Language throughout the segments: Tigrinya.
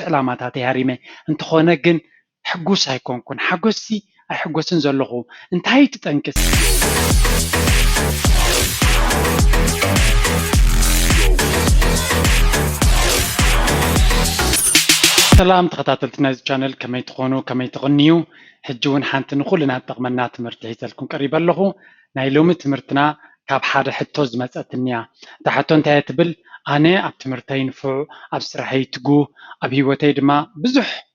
علاماتاتي هريمة انت خونجن حجوس هيكون كن حجوسي أي حجوسن زلقو انت هاي تتنكس سلام تخطاتلتنا الشانل كما يتخونوا كما يتغنيو حجون حانتن كلنا تقمنا تمرت هيزلكم قريبا له نايلوم تمرتنا كاب حاد حتو زمصتنيا تحتو انت تبل انا اب تمرتين فو اب سرحي تغو اب هيوتي دما بزح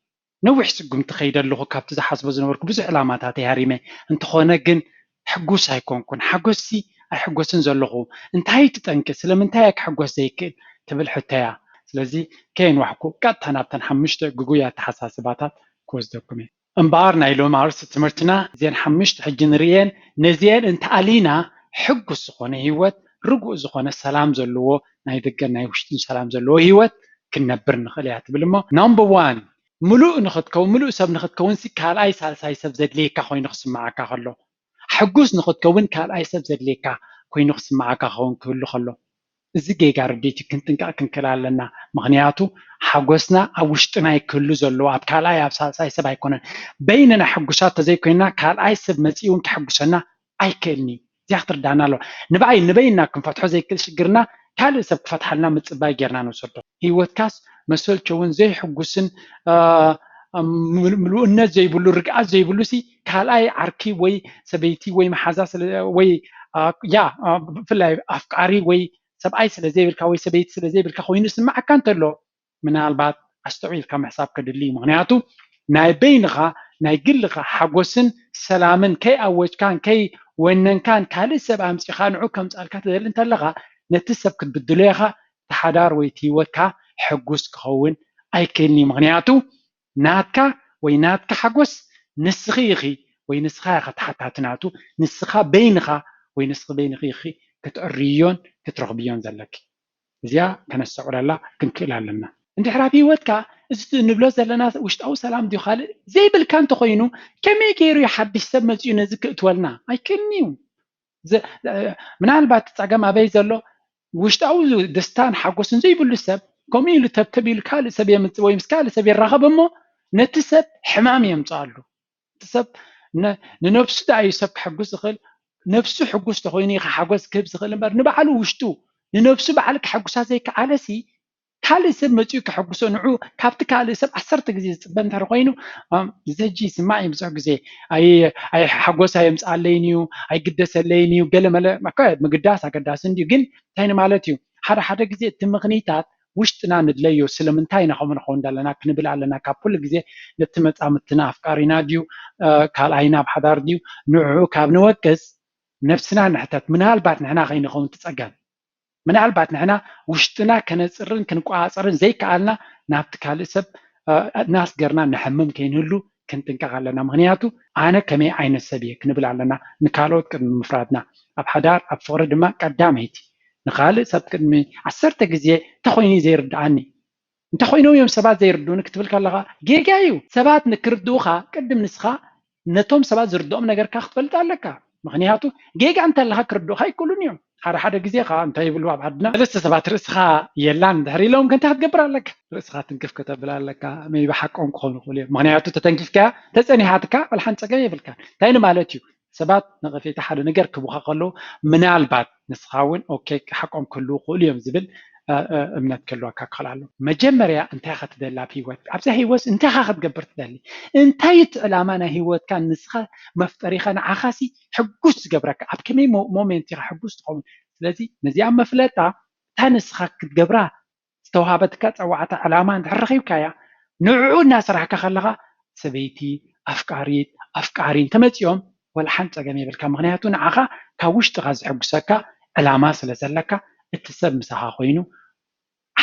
نوح سقم تخيد له كاب تزحسب زنورك بزح علاماتاتي هريمه انت خونا جن حجوس هيكون كن حجوسي اي حجوسن زلقو انت هاي تتنكس لما انت هيك حجوس زيك تبل حتايا ስለዚህ كاين وحكو ቀጥታ ናብተን ሓሙሽተ ጉጉያት ተሓሳስባታት ክወስደኩም እየ እምበኣር ናይ ሎም ኣርስ ትምህርትና እዚአን ሓሙሽተ ሕጂ ንሪአን ነዚአን እንተኣሊና ሕጉስ ዝኾነ ሂወት ርጉእ ዝኾነ ሰላም ዘለዎ ናይ ደገን ናይ ውሽጥን ሰላም ዘለዎ ሂወት ክንነብር ንኽእል እያ ትብል እሞ ናምበር ዋን ሙሉእ ንኽትከውን ሙሉእ ሰብ ንኽትከውን ካልኣይ ሳልሳይ ሰብ ዘድልየካ ኮይኑ ክስማዓካ ከሎ ሕጉስ ንኽትከውን ካልኣይ ሰብ ዘድልየካ ኮይኑ ክስማዓካ ክኸውን ክህሉ ከሎ እዚ ጌጋ ርዲት ክንጥንቃቅ ክንክል ኣለና ምክንያቱ ሓጎስና ኣብ ውሽጥና ይክህሉ ዘለዎ ኣብ ካልኣይ ኣብ ሳልሳይ ሰብ ኣይኮነን በይንና ሕጉሳት ተዘይኮይንና ካልኣይ ሰብ መፂኡ ክሕጉሰና ኣይክእልኒ እዚኣ ክትርዳእና ኣለዋ ንበይንና ክንፈትሖ ዘይክእል ሽግርና ካልእ ሰብ ክፈትሓልና ምፅባይ ጌርና ንወሰዶ ሂወትካስ መሰልቸውን ዘይሕጉስን ምሉእነት ዘይብሉ ርግኣት ዘይብሉ ካልኣይ ዓርኪ ወይ ሰበይቲ ወይ መሓዛ ወይ ያ ብፍላይ ኣፍቃሪ ወይ ሰብኣይ ስለ ዘይብልካ ወይ ሰበይቲ ስለ ዘይብልካ ኮይኑ ስማዓካ እንተሎ ምናልባት ኣስተውዒልካ ምሕሳብ ከድሊ ምክንያቱ ናይ በይንኻ ናይ ግልኻ ሓጎስን ሰላምን ከይኣወጅካን ከይወነንካን ካልእ ሰብ ኣምፂኻ ንዑ ከምፃልካ ትደሊ እንተለኻ ነቲ ሰብ ክትብድሎ ኢኻ ተሓዳር ወይ ሂወትካ ሕጉስ ክኸውን ኣይክእልኒ ምክንያቱ ናትካ ወይ ናትካ ሓጎስ ንስኺ ኢኺ ወይ ንስኻ ኢኻ ተሓታትናቱ ንስኻ በይንኻ ወይ ንስኺ በይንኺ ኢኺ ክትዕርዮን ክትረኽብዮን ዘለኪ እዚኣ ከነስተውዕለላ ክንክእል ኣለና እንድሕር ኣብ ሂወትካ እዚ ንብሎ ዘለና ውሽጣዊ ሰላም ድዩ ካልእ ዘይብልካ እንተኮይኑ ከመይ ገይሩ ሓድሽ ሰብ መፅኡ ነዚ ክእትወልና ኣይክእልኒ እዩ ምናልባት ፀገም ኣበይ ዘሎ ውሽጣዊ ደስታን ሓጎስን ዘይብሉ ሰብ ከምኡ ኢሉ ተብተብ ኢሉ ካልእ ሰብ የምፅእ ወይ ምስ ካልእ ሰብ ይራኸብ እሞ ነቲ ሰብ ሕማም የምፅኣሉ እቲ ሰብ ንነብሱ ዳእዩ ሰብ ክሕጉስ ዝኽእል ነፍሱ ሕጉስ ተኮይኑ ኢኻ ሓጎስ ክህብ ዝኽእል እምበር ንባዕሉ ውሽጡ ንነፍሱ በዓል ክሕጉሳ ዘይከኣለሲ ካልእ ሰብ መፅኡ ክሕጉሶ ንዑ ካብቲ ካልእ ሰብ 10 ግዜ ዝፅበ እንተር ኮይኑ ዘጂ ስማዕ ብዙሕ ግዜ ኣይ ሓጎስ የምፅኣለይን እዩ ኣይግደሰለይን እዩ ገለመለ ምግዳስ ኣገዳስን ድዩ ግን እንታይ ማለት እዩ ሓደ ግዜ እቲ ምኽኒታት ውሽጥና ንድለዮ ስለምንታይ ኢና ከምኡ ንኸውን ዘለና ክንብል ኣለና ካብ ኩሉ ግዜ ነቲ መፃምድትና ኣፍቃሪና ድዩ ካልኣይና ብሓዳር ድዩ ንዑ ካብ ንወቅስ ነፍስና ንሕተት ምናልባት ንሕና ከይንኸውን ትፀገም ምናልባት ንሕና ውሽጥና ከነፅርን ክንቋፀርን ዘይከኣልና ናብቲ ካልእ ሰብ ናስገርና ንሕምም ከይንህሉ ክንጥንቀቕ ኣለና ምክንያቱ ኣነ ከመይ ዓይነት ሰብ እየ ክንብል ኣለና ንካልኦት ቅድሚ ምፍራድና ኣብ ሓዳር ኣብ ፍቅሪ ድማ ቀዳመይቲ ንካልእ ሰብ ቅድሚ 10 ግዜ እንተኮይኑ ዘይርድኣኒ እንተኮይኖም እዮም ሰባት ዘይርድኡኒ ክትብል ከለካ ጌጋ እዩ ሰባት ንክርድኡካ ቅድም ንስኻ ነቶም ሰባት ዝርድኦም ነገርካ ክትፈልጥ ኣለካ ምክንያቱ ጌጋ እንተለካ ክርድኡካ ይክእሉን እዮም ሓደ ግዜ ካ እንታይ ይብሉ ኣብ ዓድና ሰለስተ ሰባት ርእስኻ የላን ድሕሪ ኢሎም ከንታ ክትገብር ኣለካ ርእስኻ ትንክፍ ከተብል ኣለካ መይ ብሓቆም ክኾኑ ይኽእሉ እዮም ምክንያቱ ተተንኪፍካ ተፀኒሓትካ በልሓን ፀገም የብልካን እንታይ ማለት እዩ ሰባት ንቐፌታ ሓደ ነገር ክቡካ ከለዉ ምናልባት ንስኻ እውን ኦኬ ሓቆም ክህልው ይኽእሉ እዮም ዝብል እምነት ክህልወካ ክኽእል ኣሎ መጀመርያ እንታይ ካ ትደሊ ኣብ ሂወት ኣብዛ ሂወት እንታይ ካ ክትገብር ትደሊ እንታይ እቲ ዕላማ ናይ ሂወትካ ንስኻ መፍጠሪኻ ንዓኻሲ ሕጉስ ዝገብረካ ኣብ ከመይ ሞሜንት ኢኻ ሕጉስ ትኸውን ስለዚ ነዚኣ መፍለጣ እታ ንስኻ ክትገብራ ዝተዋሃበትካ ፀዋዕታ ዕላማ እንድሕር ረኺብካያ ንዕኡ እናስራሕካ ከለካ ሰበይቲ ኣፍቃሪ እንተመፂኦም ወላሓን ፀገም የብልካ ምክንያቱ ንዓኻ ካብ ውሽጥኻ ዝሕጉሰካ ዕላማ ስለ ዘለካ እቲ ሰብ ምሳኻ ኮይኑ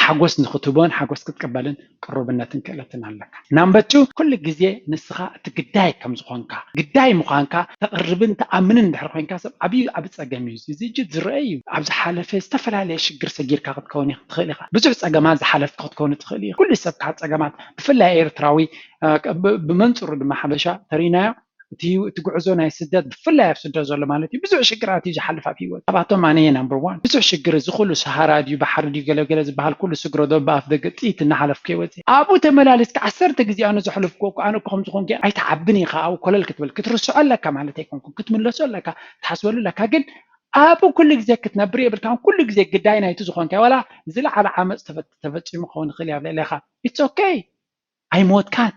ሓጎስ ንኽትቦን ሓጎስ ክትቀበልን ቅሩብነትን ክእለትን ኣለካ ናምበር 2 ኩሉ ግዜ ንስኻ እቲ ግዳይ ከም ዝኾንካ ግዳይ ምዃንካ ተቕርብን ተኣምንን እንድሕር ኮንካ ሰብ ዓብዪ ፀገም እዩ እዚ እጅግ ዝርአ እዩ ኣብ ዝሓለፈ ዝተፈላለየ ሽግር ሰጊርካ ክትከውን ትኽእል ኢኻ ብዙሕ ፀገማት ዝሓለፍካ ክትከውን ትኽእል ኢኻ ኩሉ ሰብ ካብ ፀገማት ብፍላይ ኤርትራዊ ብመንፅሩ ድማ ሓበሻ ተሪናዮ تقعزو ناي سداد بفلا يفسدو زلو مالتي بزح شجرات يجي حلفا في وقت طبعا أنا نمبر 1 بزح شجر زخلو سهارة ديو بحر ديو جلو زبال كل سجرو دو باف دقتيت نحلف كيوتي أبو تملالس كعسرت جزي أنا زحلف كوك أنا كم زخون كي أي تعبني خا أو كل الكتب كترسو قال لك مالتي كم كتملسو لك تحسبوا لك هاجن أبو كل جزء كتنبري بالكام كل جزء قداينا يتزخون كي ولا زل على عمس تفتش مخون خلي على لخا it's okay أي موت كان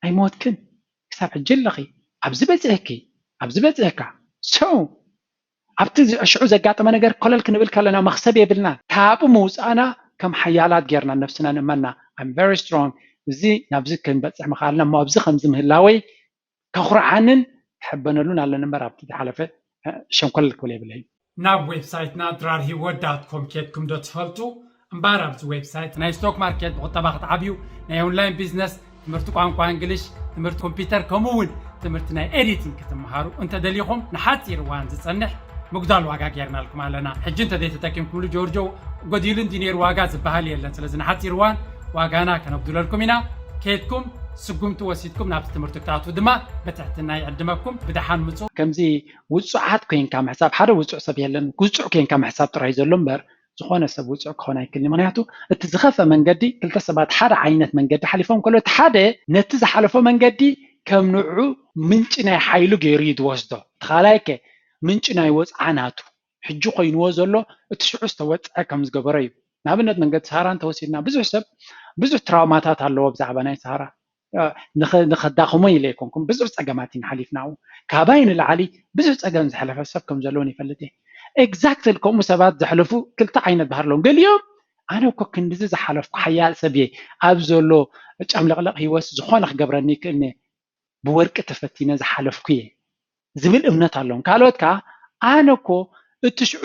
أي موت كن كسب الجلخي أبزبت إكي أبزبت إكا سو أبتز أشعو زقات ما نقدر كل الكنبل كلنا مخسب يبلنا تابو موس أنا كم حيالات جرنا نفسنا نمنا I'm very strong زي نبزك كن بس مخالنا ما أبز خمس مهلاوي كخر عنن حبنا لنا على نمبر أبتدي حلفة شو كل الكل يبلي ناب ويب سايت nadrarhiwod.com كيتكم دوت فلتو مبارب ويب سايت ناي ستوك ماركت وطبخت عبيو ناي اونلاين بيزنس تمرت قانقا انجلش تمرت كمبيوتر كمون تمرت ناي اديتنج كتمهارو انت دليكم نحاتير وان زصنح مقدال واقع غيرنا لكم علينا حج انت دي تتكيمكم له جورجو غديل انجينير واقع زبحال يلن سلازي نحاتير وان واقعنا كنبدل لكم هنا كيتكم سقمت وسيتكم نابت تمرت كتاتو دما بتحتنا يعدمكم بدحان مصو كمزي وصعات كاين كام حساب حدا وصع سب يلن وصع كاين كام حساب تراي زلو مبر زخونه سب وصع كونه يكني منياتو اتزخفه منقدي كلتا سبات حدا عينت منقدي حلفهم كله حدا نتز حلفه منقدي كم نوعو منچنا حيلو غيريد وسدو تخالايك منچنا يوصعناتو حجو قينو زلو اتشعس توصع كم زغبري نابنت منقد سهران توسيدنا بزح سب بزح تراوماتات الله بزعبه ناي سهره نخداخمو إليكم بزح صقماتين حليفناو كاباين العلي بزح صقم زحلف سبكم زلوني فلتي اكزاكتلي كم سبات زحلفو كلتا عينت بحر لهم قال يوم انا كو كندز زحلف حيال سبي ابزولو ጫምለቅለቅ ህይወት ዝኾነ ክገብረኒ ክእኒ ብወርቂ ተፈቲነ ዝሓለፍኩየ ዝብል እምነት ኣለዎም ካልኦት ከዓ ኣነ እኮ እቲ ሽዑ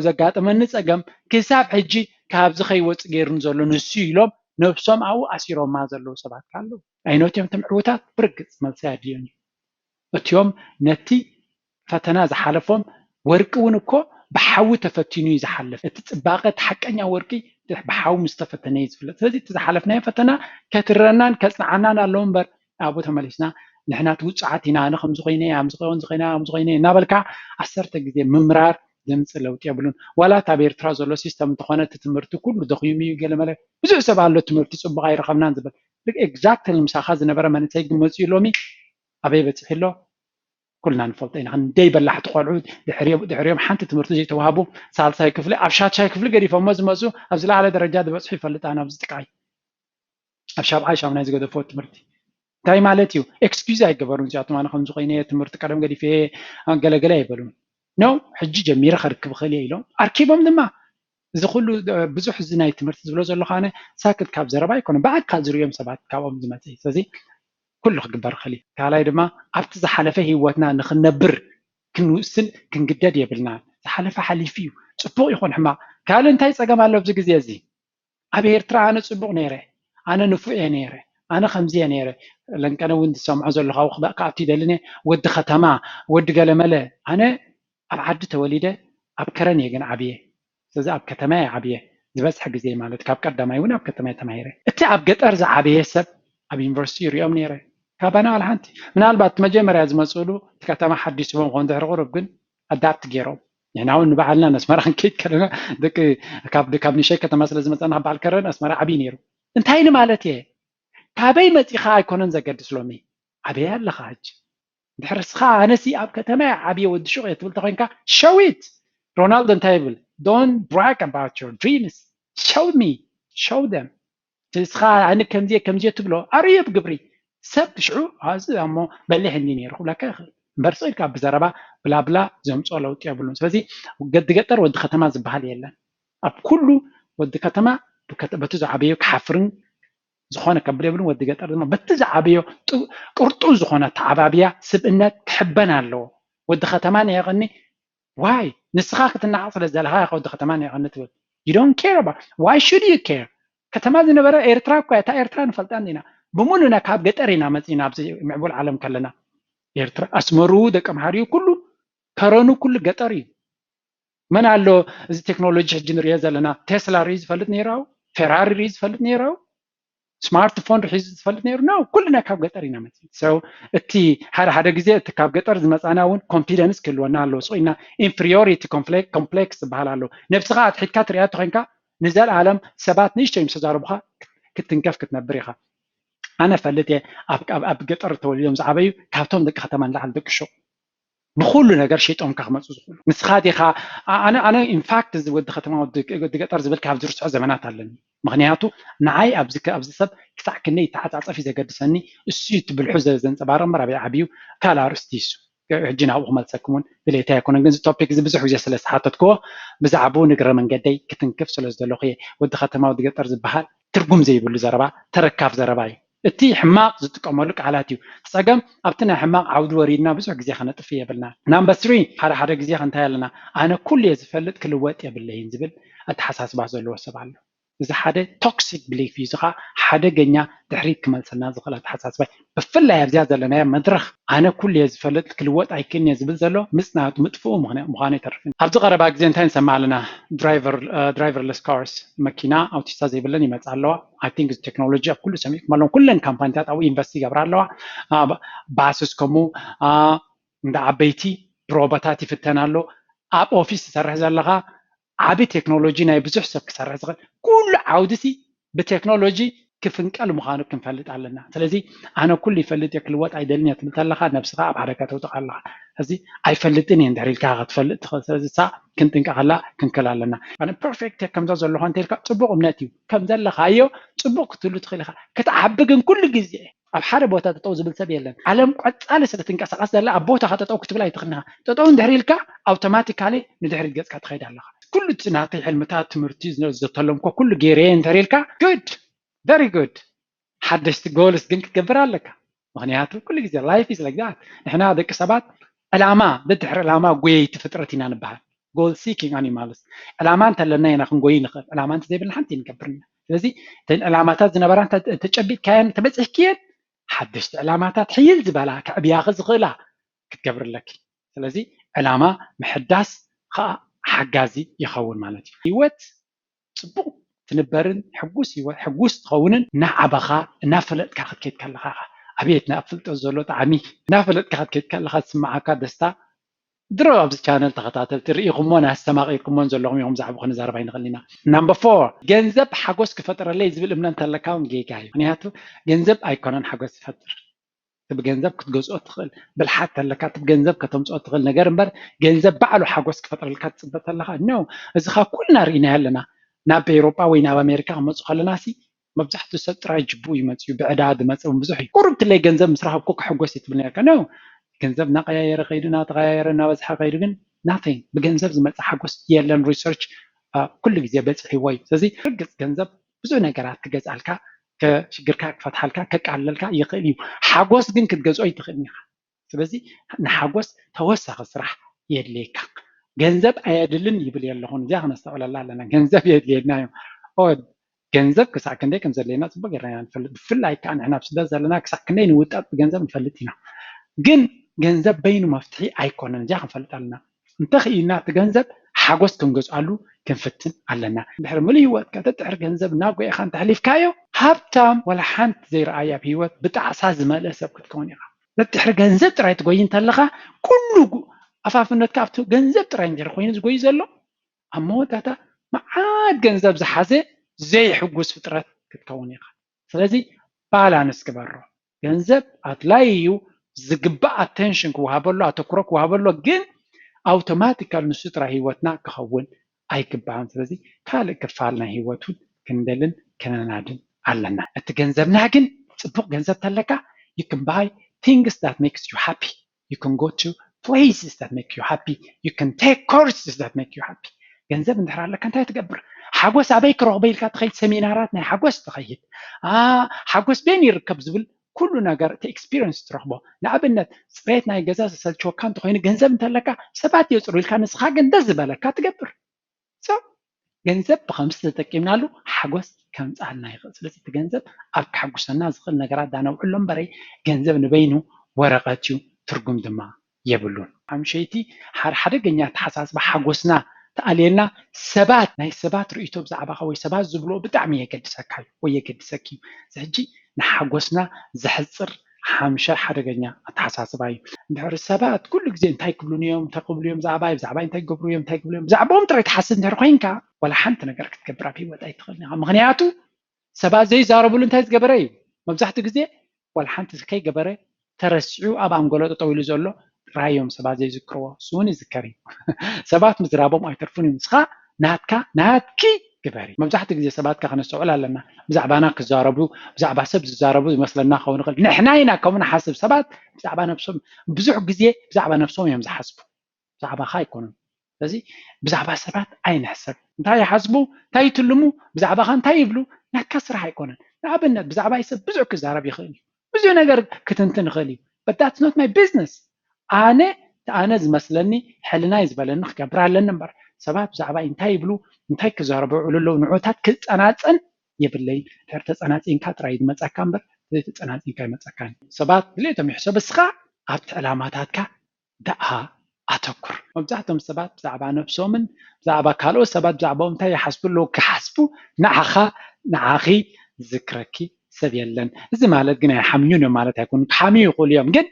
ዘጋጥመኒ ፀገም ክሳብ ሕጂ ካብዚ ከይወፅእ ገይሩኒ ዘሎ ንሱ ኢሎም ነብሶም ኣብኡ ኣሲሮማ ዘለዉ ሰባት ኣለዉ ዓይኖትዮም ትምዕውታት ብርግፅ መልሲ ኣድልዮም እትዮም ነቲ ፈተና ዝሓለፎም ወርቂ እውን እኮ ብሓዊ ተፈቲኑ እዩ ዝሓልፍ እቲ ፅባቐ እቲ ሓቀኛ ወርቂ ብሓዊ ምስ ተፈተነ እዩ ዝፍለጥ ስለዚ እቲ ዝሓለፍናዮ ፈተና ከትረናን ከፅንዓናን ኣለዎ እምበር ኣብኡ ተመሊስና ንሕና ትውፅዓት ኢና ኣነ ከምዚ ኮይነ ኣምዚ ኮይነ ኣምዚ ኮይነ እናበልካ 10 ግዜ ምምራር ዘምፅእ ለውጢ የብሉን ዋላ ኣብ ኤርትራ ዘሎ ሲስተም እንተኾነ እቲ ትምህርቲ ኩሉ ደኺሙ እዩ ገለመለ ብዙሕ ሰብ ኣሎ ትምህርቲ ፅቡቅ ኣይረኸብናን ዝብል ኤግዛክትሊ ምሳኻ ዝነበረ መንእሰይ ግን መፅኡ ሎሚ ኣበይ በፂሕ ኣሎ كلنا نفلط إن عندي بلحت قلعود دحريم حنت تمرتجي يتوهبوا سالساي كفلي أبشات شاي كفلي قريب فمزمزو أبزلا على درجات بس في فلت أنا بزتكاي أبشاب عايشة من هذا فوت تمرتي تاي مالتيو إكسكيوز أي قبرون جاتو أنا خمسة قينية تمرت كلام قريب في قلا يبلون نو حجي جميرة خركب خليه يلون أركيبهم دما إذا كله بزح الزناي تمرت زبلوز الله خانة ساكت كاب زربا يكون بعد كازرو يوم سبعة كابهم زماتي سازي كله خبر خلي كالاي دما ابت زحلفه هيوتنا نخنبر كنوسن كنقدد يبلنا زحلفه حليفيو صبوق يكون حما كال انتي صقم الله بزي غزي ازي ابي ኤርትራ انا صبوق نيره انا نفوع نيره انا خمزي نيره لنكنا وند سمعوا زلو خاو خبا كابتي دلني ود ختما ود قلمله انا اب عد توليده اب كرن يغن عبيه سز اب كتما عبيه زبصح غزي مالت كاب قدما يون اب كتما تمايره اتي اب قطر ز عبيه سب اب يونيفرسيتي ريوم نيره كابانا على حنتي من البات مجمريا زمصولو تكتما حديث بون كون دحرقرب كن ادابت غيرو يعني هون بعلنا نسمران كيت كلنا دك كاب نشي كتما سلاز مصنا بعل كرن اسمرا عبي نيرو انتاين مالتي كابي مصيخا ايكونن زقدس لومي عبي يلا خاج دحرسخا انسي اب كتما عبي ود شو يتبل تخينكا show it رونالدو تايبل don't brag about your dreams show them تسخا انا كمزي تبلو اريب قبري سب شعو هذا أمو بلح النير ولا كأخر برسيل كاب زربا بلا بلا زمت ولا وتي أبلون سبزي وقد قطر ود ختمة زبالي يلا أب كله ود ختمة بتوزع عبيه كحفرن زخانة كبري أبلون ود قطر ما بتوزع عبيه قرطو زخانة تعبابية سبنا تحبنا له ود ختمة يغني why نسخاك تنعصر الزلها ود ختمة يغني تقول you don't care about why should you care ختمة زي نبرة إيرترا كويتا إيرترا نفلتان دينا بمولنا كاب قطرينا متينا بزي معبول عالم كلنا إيرترا أسمرو دك أمهاريو كله كرانو كل قطري من قالو زي تكنولوجيا جنريا زلنا تسلا ريز فلت نيراو فيراري ريز فلت نيراو ስማርትፎን ሒዙ ዝፈልጥ ነይሩ ነው ኩልና ካብ ገጠር ኢና መፅና ሰው እቲ ሓደ ግዜ እቲ ካብ ገጠር ዝመፃና እውን ኮንፊደንስ ክህልወና ኣለዎ ስኢና ኢንፌሪዮሪቲ ኮምፕሌክስ ዝበሃል ኣሎ ነብስኻ ኣትሒድካ ትሪኣ ተኮይንካ ንዘለኣለም ሰባት ንእሽተይ ምስ ተዛረቡካ ክትንከፍ ክትነብር ኢኻ ኣነ ፈልጥ እየ ኣብ ገጠር ተወሊዶም ዝዓበዩ ካብቶም ደቂ ከተማ ንላዕሊ ደቂ ሹቕ ብኩሉ ነገር ሸይጦምካ ክመፁ ዝኽእሉ ንስኻ ዲኻ ኣነ ኢንፋክት እዚ ወዲ ከተማ ወዲ ገጠር ዝብል ካብ ዝርስዖ ዘመናት ኣለኒ ምክንያቱ ንዓይ ኣብዚ ሰብ ክሳዕ ክንደይ ተዓፃፀፊ ዘገድሰኒ እሱ ትብልሑ ዘንፀባርቕ እምበር ኣበይ ዓብዩ ካልእ ኣርእስቲ እሱ ሕጂ ናብኡ ክመልሰኩም እውን ድሌታ ኣይኮነን ግን እዚ ቶፒክ እዚ ብዙሕ ግዜ ስለ ዝሓተትክዎ ብዛዕባኡ ንግረ መንገደይ ክትንክፍ ስለ ዘለኹ እየ ወዲ ከተማ ወዲ ገጠር ዝበሃል ትርጉም ዘይብሉ ዘረባ ተረካፍ ዘረባ እዩ እቲ ሕማቅ ዝጥቀመሉ ቃላት እዩ ፀገም ኣብቲ ናይ ሕማቅ ዓውዲ ወሪድና ብዙሕ ግዜ ከነጥፍ የብልና ናምበር 3 ሓደ ግዜ ከንታይ ኣለና ኣነ ኩሉ እየ ዝፈልጥ ክልወጥ የብለይን ዝብል ኣተሓሳስባ ዘለዎ ሰብ ኣሎ እዚ ሓደ ቶክሲክ ብሊፍ እዩ ዝኻ ሓደገኛ ድሕሪት ክመልሰና ዝኽእል ኣተሓሳስባ ብፍላይ ኣብዚያ ዘለና መድረክ ኣነ ኩሉ እየ ዝፈልጥ ክልወጥ ኣይክእልን እየ ዝብል ዘሎ ምፅናቱ ምጥፍኡ ምዃኑ ይተርፍን ኣብዚ ቀረባ ግዜ እንታይ ንሰማ ኣለና ድራይቨርለስ ካርስ መኪና ኣውቲስታ ዘይብለን ይመፃ ኣለዋ I think it's technology ኣብ ኩሉ ሰሚዕኩም ኣለኹም ኩለን ካምፓኒታት ኣብኡ ኢንቨስት ይገብራ ኣለዋ ባስስ ከምኡ እንደ ዓበይቲ ሮቦታት ይፍተን ኣሎ ኣብ ኦፊስ ዝሰርሕ ዘለኻ ዓብይ ቴክኖሎጂ ናይ ብዙሕ ሰብ ክሰርሕ ዝኽእል ኩሉ ዓውድሲ ብቴክኖሎጂ ክፍንቀል ምዃኑ ክንፈልጥ ኣለና ስለዚ ኣነ ኩሉ ይፈልጥ እየ ክልወጥ ኣይደልን እየ ትብል ከለኻ ነብስኻ ኣብ ሓደጋ ተውጥቕ ኣለኻ እዚ ኣይፈልጥን እየ እንድሕር ኢልካ ክትፈልጥ ትኽእል ስለዚ ሳ ክንጥንቀቐላ ክንክል ኣለና ኣነ ፐርፌክት ከምዛ ዘለኹ እንተኢልካ ፅቡቕ እምነት እዩ ከም ዘለኻዮ ፅቡቕ ክትህሉ ትኽእል ኢኻ ክትዓቢ ግን ኩሉ ግዜ ኣብ ሓደ ቦታ ጠጠው ዝብል ሰብ የለን ዓለም ቆፃሊ ስለ ትንቀሳቐስ ዘላ ኣብ ቦታኻ ጠጠው ክትብል ኣይትኽእልኻ ጠጠው እንድሕር ኢልካ ኣውቶማቲካሊ ንድሕሪት ገፅካ ትኸይድ ኣለኻ ኩሉ ናተይ ሕልምታት ትምህርቲ ዝተለምኮ ኩሉ ገይረ እንድሕር ኢልካ ጉድ very good ሓደሽቲ ጎልስ ግን ክትገብር ኣለካ ምክንያቱ ኩሉ ግዜ ላይፍ ኢዝ ላይክ ዛት ንሕና ደቂ ሰባት ዕላማ ብድሕሪ ዕላማ ጎየይቲ ፍጥረት ኢና ንበሃል ጎል ሲኪንግ ኣኒማልስ ዕላማ እንተለና ኢና ክንጎይ ንኽእል ዕላማ እንተዘይብልና ሓንቲ ንገብርና ስለዚ እተን ዕላማታት ዝነበራ ተጨቢጥካየን ተበፂሕክየን ሓደሽቲ ዕላማታት ሕይል ዝበላ ክዕብያኺ ዝኽእላ ክትገብርለኪ ስለዚ ዕላማ ምሕዳስ ከዓ ሓጋዚ ይኸውን ማለት እዩ ህይወት ፅቡቕ ትንበርን ሕጉስ ትኸውንን እናዓበኻ እናፈለጥካ ክትከይድ ከለኻ ኣብየት ናፍልጦ ዘሎ ጣዕሚ እናፈለጥካ ክትከይድ ከለኻ ዝስማዓካ ደስታ ድሮ ኣብዚ ቻነል ተኸታተልቲ ርኢኹሞን ኣስተማቒርኩሞን ዘለኹም ኢኹም ዛዕባ ክንዛረባ ይንኽእል ኢና ናምበር 4 ገንዘብ ሓጎስ ክፈጥረለይ ዝብል እምነት እንተለካ እውን ጌጋ እዩ ምክንያቱ ገንዘብ ኣይኮነን ሓጎስ ዝፈጥር ብገንዘብ ክትገዝኦ ትኽእል ብልሓት ተለካ ብገንዘብ ከተምፅኦ ትኽእል ነገር እምበር ገንዘብ ባዕሉ ሓጎስ ክፈጥረልካ ትፅበጥ ኣለካ ኖ እዚ ኻ ኩልና ርኢና ኣለና ናብ ኤውሮጳ ወይ ናብ ኣሜሪካ ክመፁ ከለና ሲ መብዛሕትኡ ሰብ ጥራይ ጅቡ ይመፅ እዩ ብዕዳድ መፅኡ ብዙሕ እዩ ቁርብ ትለይ ገንዘብ ምስ ረኸብኩ ክሕጎስ እትብል ነርካ ኖ ገንዘብ እናቀያየረ ከይዱ እናተቀያየረ እናበዝሓ ከይዱ ግን ናቲንግ ብገንዘብ ዝመፅእ ሓጎስ የለን ሪሰርች ኩሉ ግዜ በፂሕዎ እዩ ስለዚ ርግፅ ገንዘብ ብዙሕ ነገራት ክገዝኣልካ ከሽግርካ ክፈትሓልካ ከቃለልካ ይኽእል እዩ ሓጎስ ግን ክትገዝኦ ይትኽእልኒ ኢኻ ስለዚ ንሓጎስ ተወሳኺ ስራሕ የድልየካ ገንዘብ ኣየድልን ይብል የለኹን እዚኣ ክነስተውለላ ኣለና ገንዘብ የድልየና እዩ ገንዘብ ክሳዕ ክንደይ ከም ዘድልየና ፅቡቅ ጌርና ንፈልጥ ብፍላይ ከዓ ንሕና ኣብ ስደት ዘለና ክሳዕ ክንደይ ንውጣጥ ብገንዘብ ንፈልጥ ኢና ግን ገንዘብ በይኑ መፍትሒ ኣይኮነን እዚኣ ክንፈልጥ ኣለና እንተኽኢልና እቲ ገንዘብ ሓጎስ ክንገዝኣሉ ክንፍትን ኣለና ድሕሪ ሙሉእ ሂወትካ ተጥሕር ገንዘብ እናጎኢኻ እንተሕሊፍካዮ ሃብታም ወላ ሓንቲ ዘይረኣያ ኣብ ሂወት ብጣዕሳ ዝመልአ ሰብ ክትከውን ኢኻ ተጥሕር ገንዘብ ጥራይ ትጎይ እንተለኻ ኩሉ ኣፋፍነትካ ኣብቲ ገንዘብ ጥራይ እንድሕር ኮይኑ ዝጎይ ዘሎ ኣብ መወዳእታ መዓት ገንዘብ ዝሓዘ ዘይሕጉስ ፍጥረት ክትከውን ኢኻ ስለዚ ባላንስ ግበሮ ገንዘብ ኣድላይ እዩ ዝግባእ ኣቴንሽን ክወሃበሎ ኣተኩሮ ክወሃበሎ ግን ኣውቶማቲካሊ ንሱ ጥራይ ሂወትና ክኸውን ኣይግባእን ስለዚ ካልእ ክፋል ናይ ሂወቱን ክንደልን ክነናድን ኣለና እቲ ገንዘብና ግን ፅቡቕ ገንዘብ ተለካ you can buy things that makes you happy you can go to places that make you happy you can take courses that make you happy ገንዘብ እንድሕር ኣለካ እንታይ ትገብር ሓጎስ ኣበይ ክረኽቦ ኢልካ ትኸይድ ሰሚናራት ናይ ሓጎስ ትኸይድ ሓጎስ በይን ይርከብ ዝብል ኩሉ ነገር እቲ ኤክስፒሪየንስ ትረኽቦ ንኣብነት ፅሬት ናይ ገዛ ዝሰልችወካ እንተኮይኑ ገንዘብ እንተለካ ሰባት የፅሩ ኢልካ ንስኻ ግን ደስ ዝበለካ ትገብር ገንዘብ ብከምዚ ተጠቂምናሉ ሓጎስ ከምፃልና ይኽእል ስለዚ እቲ ገንዘብ ኣብ ክሓጉሰና ዝኽእል ነገራት ዳነውዕሎ እምበረይ ገንዘብ ንበይኑ ወረቐት እዩ ትርጉም ድማ የብሉን ሓምሸይቲ ሓደገኛ ተሓሳስባ ሓጎስና تقالينا سبات ناي سبات رؤيتو بزعبا خوي سبات زبلو بدعم يقدسك ويقدسك زحجي نحقوسنا زحصر حمشة حرقنيا أتحساسباي نحر السبات كل جزء انتي كبلون يوم تقبل يوم زعباي زعباي انتي كبلون يوم انتي كبلون يوم زعبهم ترى تحسن نحرقينك ولا حنت نقرك تكبر فيه ولا يتخلني مغنياتو سبات زي زاربول انتي تقبري مبزحت جزء ولا حنت زكاي قبري ترسعو أبام قولو طويل زولو رايوم سبات زي ذكروا سوني ذكري سبات مزرابهم أيترفوني مسخا ناتكي كباري مبزحت جزء سبات كخنا السؤال لنا بزعبانا كزاربو بزعبا سب زاربو مثلنا خو نقول نحناينا كمنا حاسب سبات بزعبا نفسهم بزح جزء بزعبا نفسهم يوم زحسبوا بزعبا خاي يكونوا لذي بزعبا سبات أين حسب نتاي يحسبوا تاي تلمو بزعبا خان تاي يبلو نكسر حيكونن نعبنا بزعبا يسب بزح كزارب يخلي بزح نجر كتنتن خلي but that's not my business أنا زمثلني حلنا يزبلن نخبر على النمبر سبات بزعبا انتاي يبلو انتاي كزاربو علو نعوتات كتصناصن يبلي ترتصناصين كاترايد مصاكامبر تتصناصين كاي مصاكان سبات ليتم يحسب اسخا ابت علاماتاتك دها أتكر مبزحتهم سبات بزعبا نفسهم بزعبا كالو سبات بزعبا انتاي يحسبوا له كحسبوا نعاخي ذكركي سبيلن إذا مالت جنا حميون مالت هيكون حمي يقول يوم جد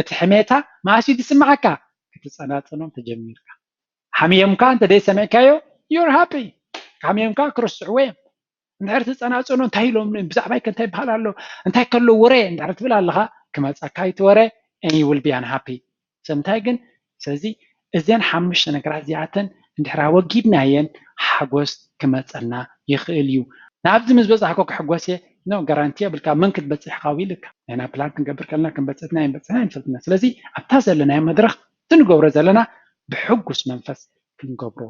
تحميتها ماشي تسمعك كتصناصنهم تجميرك حميم كان تدي سمعكايو you're happy حميم كان كرس عويم نعرف تصناصنهم انتهيلهم بزعباي كنتي بحالالو انتي كله وري نعرف بلا لها كما صكايت وري and you will be unhappy سمتاي جن سلازي እዚን ሓሙሽተ ነገራት እዚኣተን እንድሕር ወጊድናየን ሓጎስ ክመፀና ይኽእል እዩ ናብዚ ምስ በፃሕኮ ክሕጎስ እየ ኖ ጋራንቲ የብልካ መን ክትበፅሕ ኻዊ ኢልካ ንሕና ፕላን ክንገብር ከለና ክንበፅሕና ይንበፅሕና ይንፈልጥና ስለዚ ኣብታ ዘለናዮ መድረኽ ትንገብሮ ዘለና ብሕጉስ መንፈስ ክንገብሮ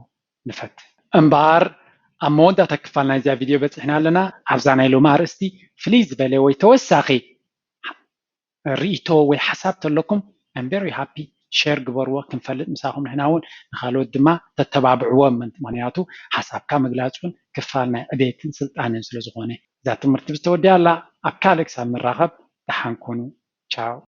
ንፈት እምበር ኣብ መወዳእታ ክፋል ናይዚኣ ቪድዮ በፂሕና ኣለና ኣብዛ ናይ ሎማ ኣርእስቲ ፍልይ ዝበለ ወይ ተወሳኺ ርእቶ ወይ ሓሳብ ተለኩም I'm very happy شير قبروا كنفلت مساهم نحن هون نخلو الدماء تتبعوا من معناته حسب كم جلاتون كفالنا أبيت سلطان سلزغوني ذات مرتبة تودي الله أكالك سام الرغب تحنكونوا تشاو